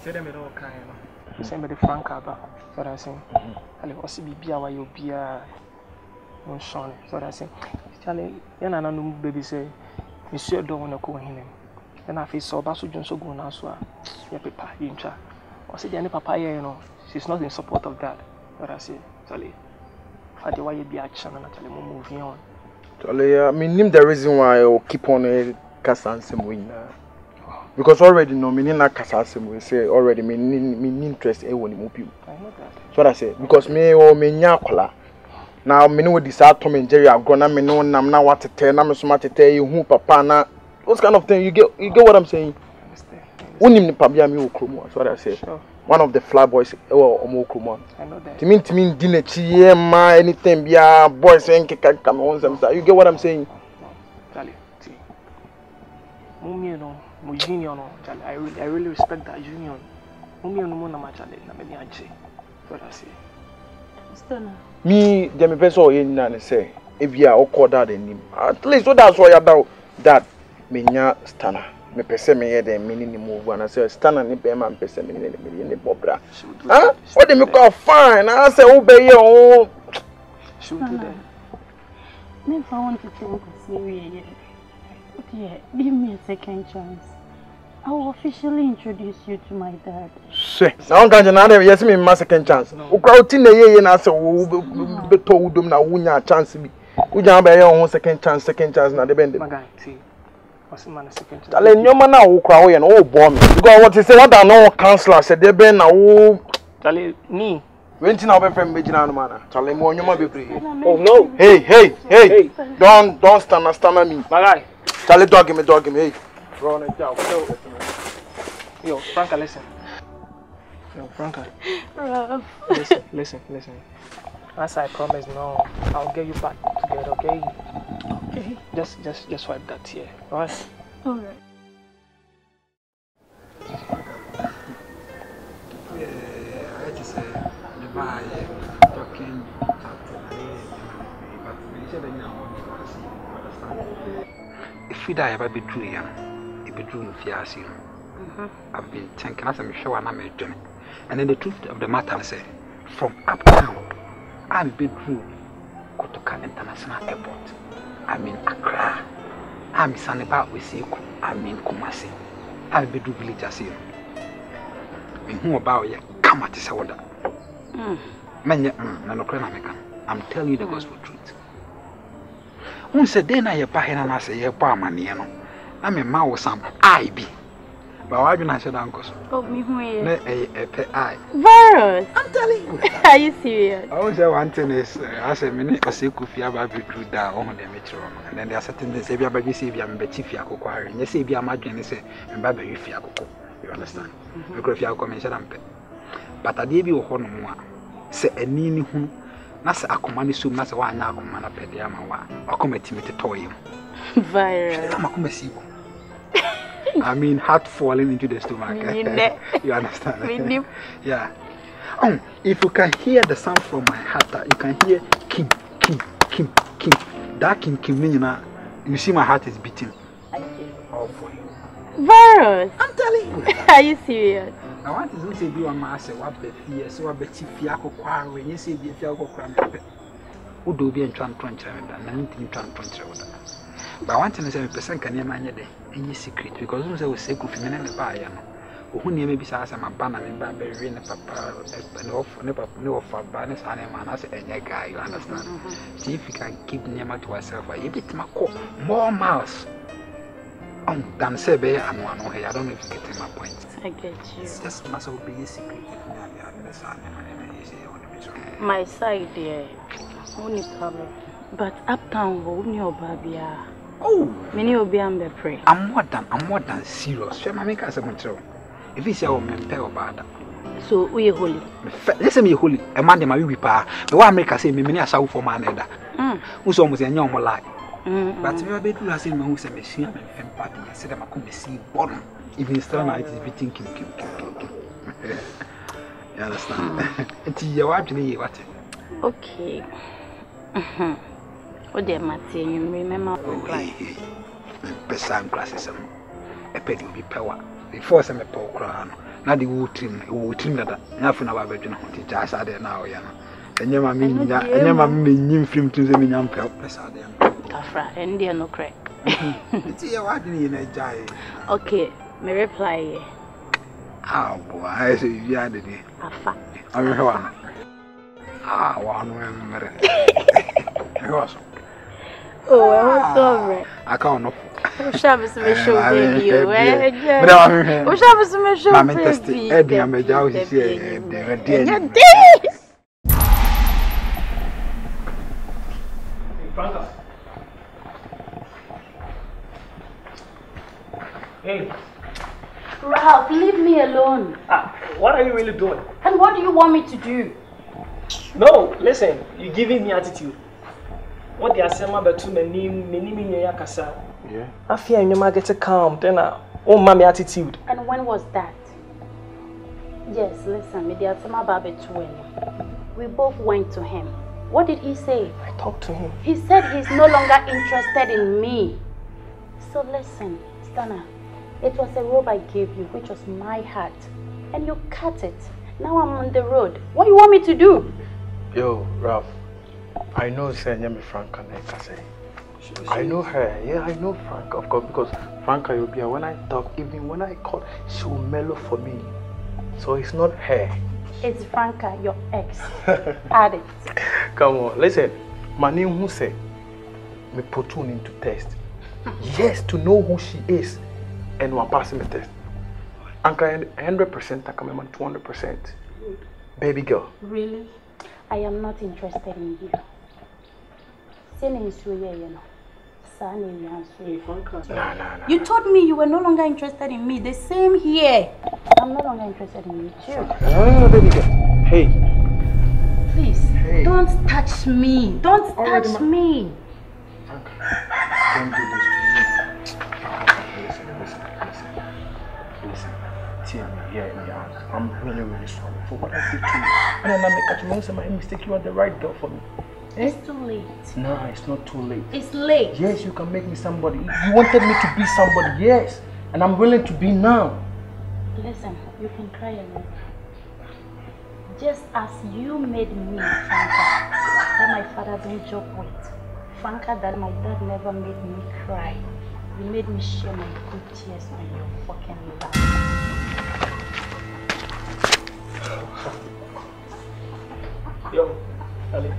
Say them all kind. Same with the Frank Abba. What I say. I also be biawa you bia. On Sean. So I say. Charlie, you know, baby say. Monsieur don't want to go in him. Then I feel so bad, so John so go now, so yeah, papa, you try. I said, any papa, you know, she's not in support of that. But I say, Charlie, for the way you be action and actually moving on. Charlie, I mean, the reason why I keep on a Cassansem win. Because already no meaning like Cassansem we say already mean interest in one move you. I know that. So what I say, because me or me nyakola. Now me know this Tom and Jerry have gone. I know I'm now what to tell. I'm smart to tell you who papa na. Those kind of thing you get what I'm saying. Unim ni pabia mi okromo. That's what I say. Sure. One of the fly boys or okromo. I know that. To mean dinner chi ma anything bia boys saying come on some. You get what I'm saying? Charlie, see. Mummy no, my union no, Charlie. I really respect that union. Mummy no mo na ma Charlie na me ni anche. What I say. Stona. Me, Jimmy Peso, you know, say, if you are called that in him, at least what that's why I doubt that Minya Stana. Me pese me head and meaning move and I say, Stana ni pema and pese me in the bobra. Huh? What do you call fine? I say, obey your own. She will do that. Me, if I want to think serious, okay, give me a second chance. I will officially introduce you to my dad. Say, now can't you yes me my second chance. O crowd tin ye na say o be to udom na wunya chance bi. Wunya be your second chance na dey bend. My guy, see. What's man second chance? Tale nyoma na wo crowd ye na o bo me. Because what you say what no counselor said dey be na wo Tale me. When na be friend be gina no man. Tale mo nyoma be pray. Oh no. Hey. Don't stand me. My guy. Tale dog him hey. Run it down. Yo, Franca, listen. Yo, Franca. Listen. As I promised, no, I'll get you back together, okay? Okay. Just wipe that tear, alright? Alright. I just say the buy talking but we said if we die about be true, it be true if you ask you. I've been thinking as I'm sure I'm doing. And then the truth of the matter is from uptown, I've been through Kotoka International Airport. I'm in Accra. I'm in Sanibao Wesiku. I'm in Kumasi. I've been through villages here. In whom about you come at this order. I'm telling you the gospel truth. Who said then I buy and I say, Parmaniano. I'm a mouse, I be. But why do I say that? Oh, me who Virus! I'm telling you. Are you serious? I was one thing is, I said, minute or so, if you have a bit through that on the metro. And then there are certain things, if you have a baby, I'm Betty Fiaco, and you say, be a margin, say, and Baby Fiaco. You understand? Because you are coming, but I gave you a horn more. Say a nini who, not a command soup, not a one now, command a pediama, or come at me to toy. Virus. I'm a commercial. I mean, heart falling into the stomach. You understand? Yeah. Oh, if you can hear the sound from my heart, you can hear Kim. That Kim, you see my heart is beating. All for you. Virus! I'm telling you. Are you serious? I want to say, you are my say, what the fear, so I bet you Fiaco quarrel when you say the Fiaco cram. Who do be in Trantruncher and anything Trantruncher. But I want to say, a person can never manage any secret because once I was sick of men and the buyer. Who never be says I'm a banner and Bamberry and Papa and off no for banners and a man as a guy, you understand? See if you can keep near to myself, I bit my more miles. Than say, and one way. I don't know if you get my point. I get you. Just must be a secret. My side, dear. Only problem. But uptown, only your baby. Oh, many will be on the prey. I'm more than serious. Shall I make us a control? If it's your man, pay about that. So, we are holy. Listen, me holy. A man, my baby pa. The one make us say, me, I saw for my nether. Who's almost a young life. But you are better as in my house and machine and party. I said, I'm a come see bottom. If it's still night, it's be thinking. You understand? It's your actually what? Okay. What dear Matty, you remember? Person classes, a penny will be power. before some people crown. Now the wood trim that nothing about bedroom hunting jazz are there now, Yana. And your mammy, and your mammy, film to the minimum purpose are there. Afra, and dear no crack. It's here, what do you need? Okay, me reply. Ah, boy, I say you had it. Afa. I'm one. Ah, one remember. Oh, I'm sorry. I can't. Shabbos me show baby. Oh, Shabbos me show baby. Baby, I'm a jaw here. Franca. Hey. Ralph, leave me alone. What are you really doing? And what do you want me to do? No, listen. You're giving me attitude. What they are saying about two many kasa. Yeah. I fear you might get calm. Then oh, mommy attitude. And when was that? Yes, listen, me dear Sama Babe too. We both went to him. What did he say? I talked to him. He said he's no longer interested in me. So listen, Stana, it was a robe I gave you, which was my heart, and you cut it. Now I'm on the road. What do you want me to do? Yo, Ralph, I know Senyami Franca Nekase. I know her. Yeah, I know Franca, of course, because Franca will be when I talk, even when I call, she will mellow for me. So it's not her. It's Franca, your ex. Add it. Come on, listen. My name who say me put tune into test. Yes, to know who she is, and we're passing the test. Anka 100%, I come 200%. Baby girl. Really? I am not interested in you. You told me you were no longer interested in me. The same here. I'm no longer interested in you too. No, baby girl. Hey. Please, hey. Don't touch me. Don't touch me. Don't do this to me. Listen. See, I'm here in the house. I'm really, really sorry for what I did to you. And then I make a mistake. You are the right girl for me. It's too late. No, it's not too late. It's late. Yes, you can make me somebody. You wanted me to be somebody, yes. And I'm willing to be now. Listen, you can cry alone. Just as you made me Franca that my father don't joke with. Franca that my dad never made me cry. You made me share my good tears on your fucking lap. Yo, Ali,